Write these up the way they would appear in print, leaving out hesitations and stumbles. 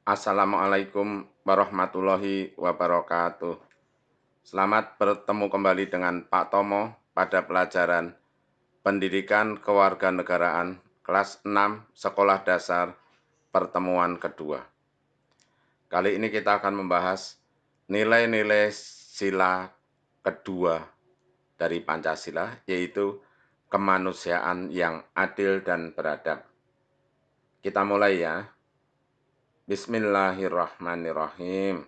Assalamualaikum warahmatullahi wabarakatuh. Selamat bertemu kembali dengan Pak Tomo pada pelajaran Pendidikan Kewarganegaraan kelas 6 Sekolah Dasar pertemuan kedua. Kali ini kita akan membahas nilai-nilai sila kedua dari Pancasila, yaitu kemanusiaan yang adil dan beradab. Kita mulai ya. Bismillahirrahmanirrahim.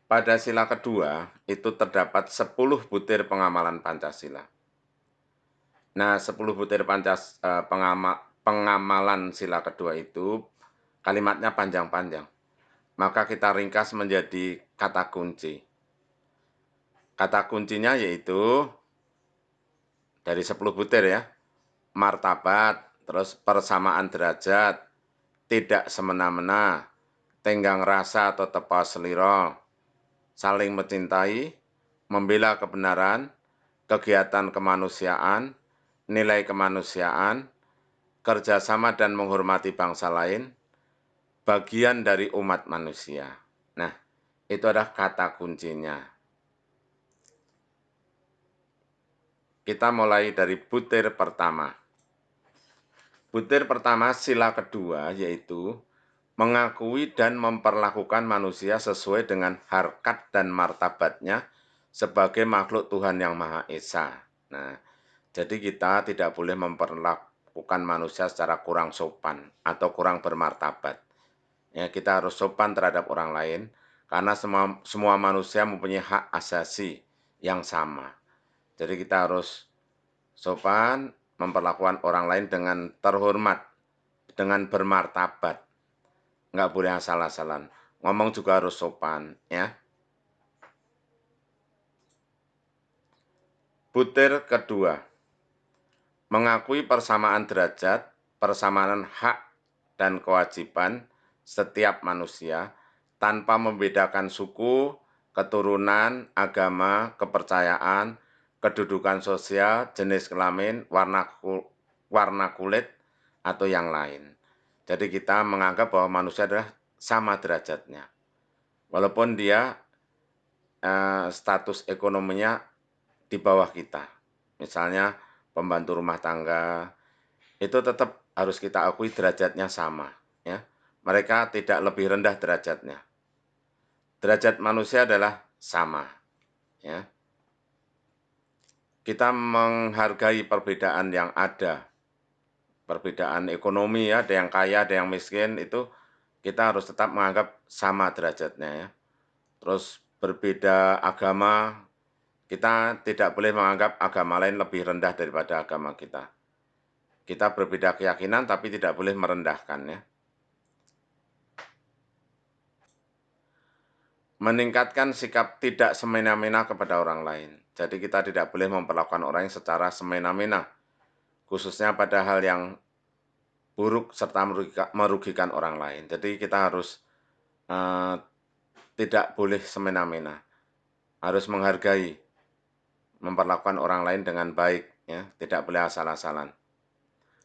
Pada sila kedua, itu terdapat 10 butir pengamalan Pancasila. Nah, 10 butir pengamalan sila kedua itu kalimatnya panjang-panjang. Maka kita ringkas menjadi kata kunci. Kata kuncinya yaitu dari 10 butir ya. Martabat, terus persamaan derajat, tidak semena-mena, tenggang rasa atau tepa seliro, saling mencintai, membela kebenaran, kegiatan kemanusiaan, nilai kemanusiaan, kerjasama dan menghormati bangsa lain, bagian dari umat manusia. Nah, itu adalah kata kuncinya. Kita mulai dari butir pertama. Butir pertama sila kedua yaitu mengakui dan memperlakukan manusia sesuai dengan harkat dan martabatnya sebagai makhluk Tuhan yang Maha Esa. Nah, jadi kita tidak boleh memperlakukan manusia secara kurang sopan atau kurang bermartabat. Ya, kita harus sopan terhadap orang lain karena semua manusia mempunyai hak asasi yang sama. Jadi kita harus sopan, memperlakukan orang lain dengan terhormat, dengan bermartabat. Nggak boleh asal-asalan. Ngomong juga harus sopan, ya. Butir kedua, mengakui persamaan derajat, persamaan hak dan kewajiban setiap manusia tanpa membedakan suku, keturunan, agama, kepercayaan, kedudukan sosial, jenis kelamin, warna kulit, atau yang lain. Jadi kita menganggap bahwa manusia adalah sama derajatnya. Walaupun dia status ekonominya di bawah kita. Misalnya pembantu rumah tangga, itu tetap harus kita akui derajatnya sama. Ya. Mereka tidak lebih rendah derajatnya. Derajat manusia adalah sama. Ya. Kita menghargai perbedaan yang ada. Perbedaan ekonomi ya, ada yang kaya, ada yang miskin, itu kita harus tetap menganggap sama derajatnya ya. Terus berbeda agama, kita tidak boleh menganggap agama lain lebih rendah daripada agama kita. Kita berbeda keyakinan tapi tidak boleh merendahkan ya. Meningkatkan sikap tidak semena-mena kepada orang lain. Jadi kita tidak boleh memperlakukan orang secara semena-mena, khususnya pada hal yang buruk serta merugikan orang lain. Jadi kita harus tidak boleh semena-mena, harus menghargai, memperlakukan orang lain dengan baik, ya, tidak boleh asal-asalan.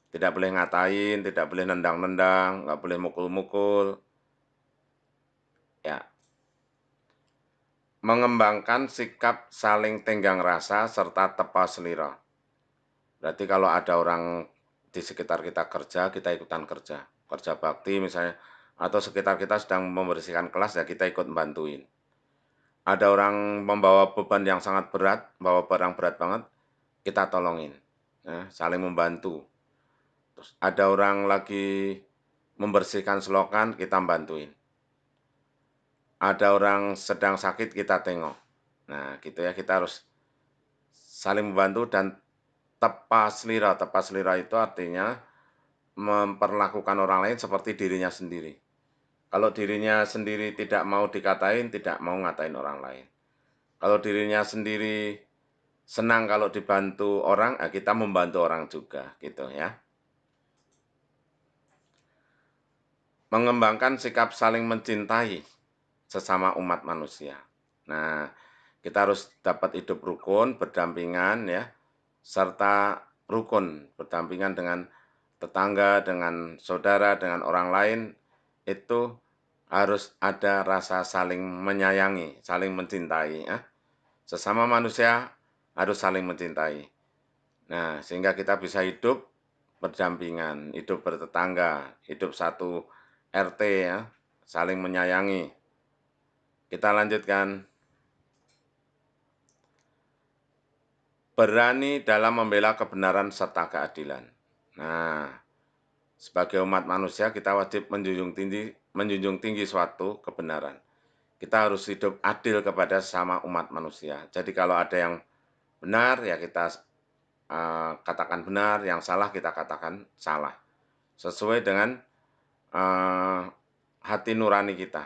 Tidak boleh ngatain, tidak boleh nendang-nendang, nggak boleh mukul-mukul. Ya. Mengembangkan sikap saling tenggang rasa serta tepa selira. Berarti kalau ada orang di sekitar kita kerja, kita ikutan kerja. Kerja bakti misalnya, atau sekitar kita sedang membersihkan kelas, ya kita ikut bantuin. Ada orang membawa beban yang sangat berat, bawa barang berat banget, kita tolongin. Ya, saling membantu. Terus ada orang lagi membersihkan selokan, kita bantuin. Ada orang sedang sakit, kita tengok. Nah, gitu ya, kita harus saling membantu dan tepa selira. Tepa selira itu artinya memperlakukan orang lain seperti dirinya sendiri. Kalau dirinya sendiri tidak mau dikatain, tidak mau ngatain orang lain. Kalau dirinya sendiri senang kalau dibantu orang, kita membantu orang juga, gitu ya. Mengembangkan sikap saling mencintai sesama umat manusia. Nah, kita harus dapat hidup rukun, berdampingan ya, serta rukun, berdampingan dengan tetangga, dengan saudara, dengan orang lain, itu harus ada rasa saling menyayangi, saling mencintai, ya. Sesama manusia harus saling mencintai. Nah, sehingga kita bisa hidup berdampingan, hidup bertetangga, hidup satu RT ya, saling menyayangi. Kita lanjutkan. Berani dalam membela kebenaran serta keadilan. Nah, sebagai umat manusia kita wajib menjunjung tinggi suatu kebenaran. Kita harus hidup adil kepada sesama umat manusia. Jadi kalau ada yang benar ya kita katakan benar, yang salah kita katakan salah. Sesuai dengan hati nurani kita.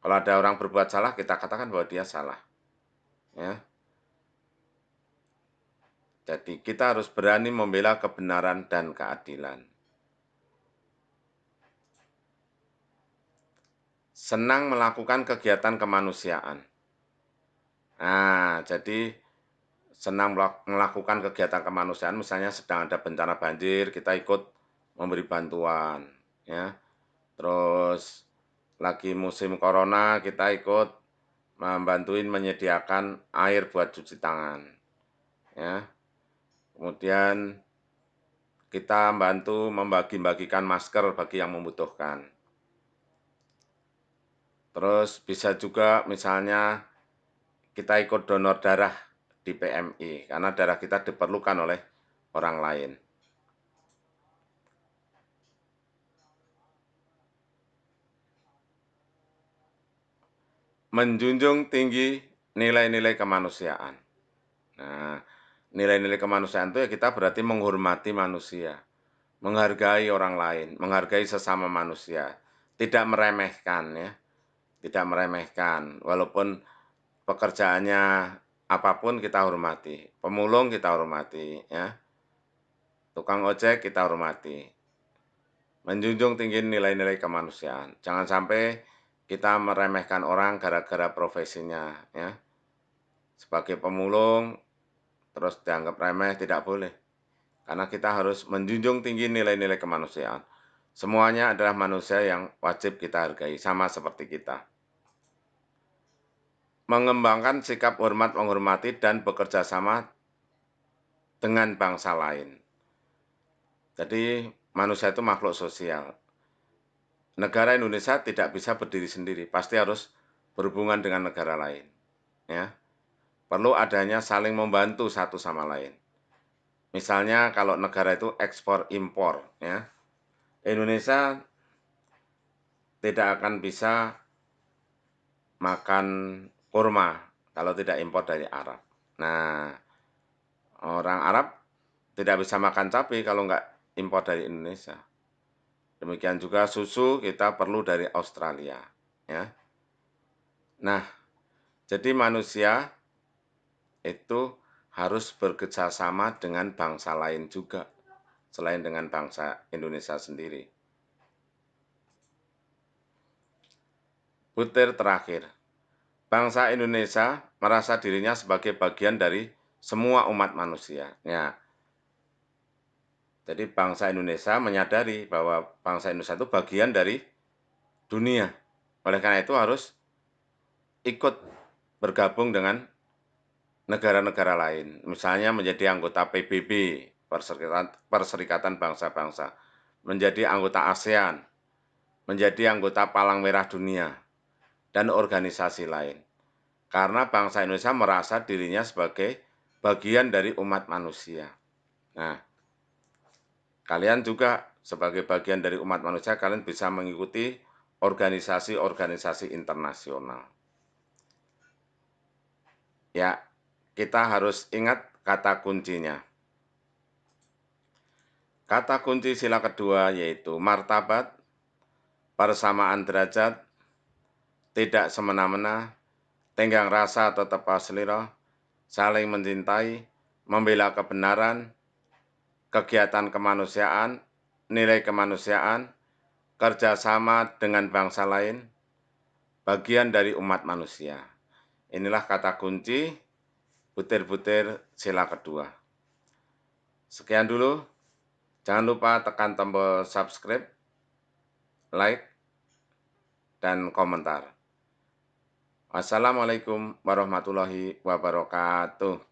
Kalau ada orang berbuat salah, kita katakan bahwa dia salah. Ya. Jadi kita harus berani membela kebenaran dan keadilan. Senang melakukan kegiatan kemanusiaan. Nah, jadi senang melakukan kegiatan kemanusiaan, misalnya sedang ada bencana banjir, kita ikut memberi bantuan, ya. Terus lagi musim corona, kita ikut membantuin menyediakan air buat cuci tangan, ya. Kemudian kita bantu membagi-bagikan masker bagi yang membutuhkan. Terus bisa juga misalnya kita ikut donor darah di PMI, karena darah kita diperlukan oleh orang lain. Menjunjung tinggi nilai-nilai kemanusiaan. Nah, nilai-nilai kemanusiaan itu ya kita berarti menghormati manusia, menghargai orang lain, menghargai sesama manusia, tidak meremehkan ya, tidak meremehkan. Walaupun pekerjaannya apapun kita hormati, pemulung kita hormati, ya, tukang ojek kita hormati. Menjunjung tinggi nilai-nilai kemanusiaan. Jangan sampai kita meremehkan orang gara-gara profesinya, ya. Sebagai pemulung, terus dianggap remeh, tidak boleh. Karena kita harus menjunjung tinggi nilai-nilai kemanusiaan. Semuanya adalah manusia yang wajib kita hargai, sama seperti kita. Mengembangkan sikap hormat menghormati dan bekerja sama dengan bangsa lain. Jadi manusia itu makhluk sosial. Negara Indonesia tidak bisa berdiri sendiri, pasti harus berhubungan dengan negara lain. Ya, perlu adanya saling membantu satu sama lain. Misalnya kalau negara itu ekspor impor, ya, Indonesia tidak akan bisa makan kurma kalau tidak impor dari Arab. Nah, orang Arab tidak bisa makan cabai kalau nggak impor dari Indonesia. Demikian juga susu kita perlu dari Australia. Ya. Nah, jadi manusia itu harus bekerjasama dengan bangsa lain juga, selain dengan bangsa Indonesia sendiri. Butir terakhir, bangsa Indonesia merasa dirinya sebagai bagian dari semua umat manusia. Ya, jadi bangsa Indonesia menyadari bahwa bangsa Indonesia itu bagian dari dunia. Oleh karena itu harus ikut bergabung dengan negara-negara lain. Misalnya menjadi anggota PBB, Perserikatan Bangsa-Bangsa, menjadi anggota ASEAN, menjadi anggota Palang Merah Dunia, dan organisasi lain. Karena bangsa Indonesia merasa dirinya sebagai bagian dari umat manusia. Nah, kalian juga sebagai bagian dari umat manusia, kalian bisa mengikuti organisasi-organisasi internasional. Ya, kita harus ingat kata kuncinya. Kata kunci sila kedua yaitu martabat, persamaan derajat, tidak semena-mena, tenggang rasa atau tepa selera, saling mencintai, membela kebenaran, kegiatan kemanusiaan, nilai kemanusiaan, kerjasama dengan bangsa lain, bagian dari umat manusia. Inilah kata kunci butir-butir sila kedua. Sekian dulu. Jangan lupa tekan tombol subscribe, like, dan komentar. Wassalamualaikum warahmatullahi wabarakatuh.